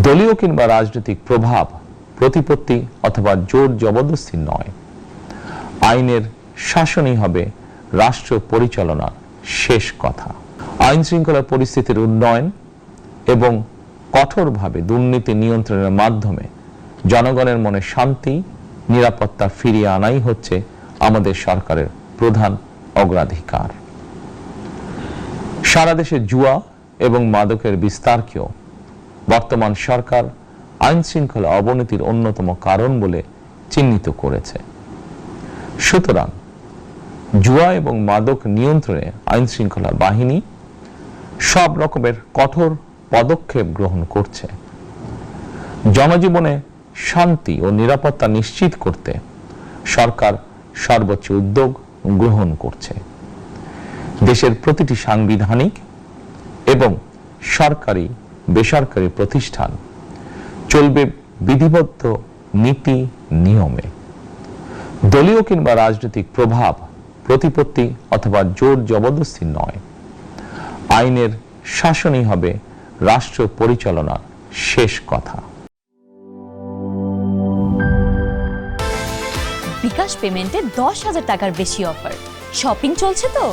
দলীয় কিংবা রাজনৈতিক প্রভাব, প্রতিপত্তি অথবা জোর জবরদস্তি নয়, আইনের শাসনই হবে রাষ্ট্র পরিচালনার শেষ কথা। আইন শৃঙ্খলা পরিস্থিতির উন্নয়ন এবং কঠোরভাবে দুর্নীতি নিয়ন্ত্রণের মাধ্যমে জনগণের মনে শান্তি, নিরাপত্তা ফিরিয়ে আনাই হচ্ছে আমাদের সরকারের প্রধান অগ্রাধিকার। সারা দেশে জুয়া এবং মাদকের বিস্তারকেও বর্তমান সরকার আইন শৃঙ্খলা অবনতির অন্যতম কারণ বলে চিহ্নিত করেছে। সুতরাং জুয়া এবং মাদক নিয়ন্ত্রণে আইন শৃঙ্খলা বাহিনী সব রকমের কঠোর পদক্ষেপ গ্রহণ করছে। জনজীবনে শান্তি ও নিরাপত্তা নিশ্চিত করতে সরকার সর্বোচ্চ উদ্যোগ গ্রহণ করছে। দেশের প্রতিটি সাংবিধানিক এবং সরকারি বেসরকারি প্রতিষ্ঠান চলবে বিধিবদ্ধ নীতি নিয়মে। দলীয় কিংবা রাজনৈতিক প্রভাব, প্রতিপত্তি অথবা জোর জবরদস্তি নয়, আইনের শাসনই হবে রাষ্ট্র পরিচালনার শেষ কথা। বিকাশ পেমেন্টে 10,000 টাকার বেশি অফার। শপিং চলছে তো।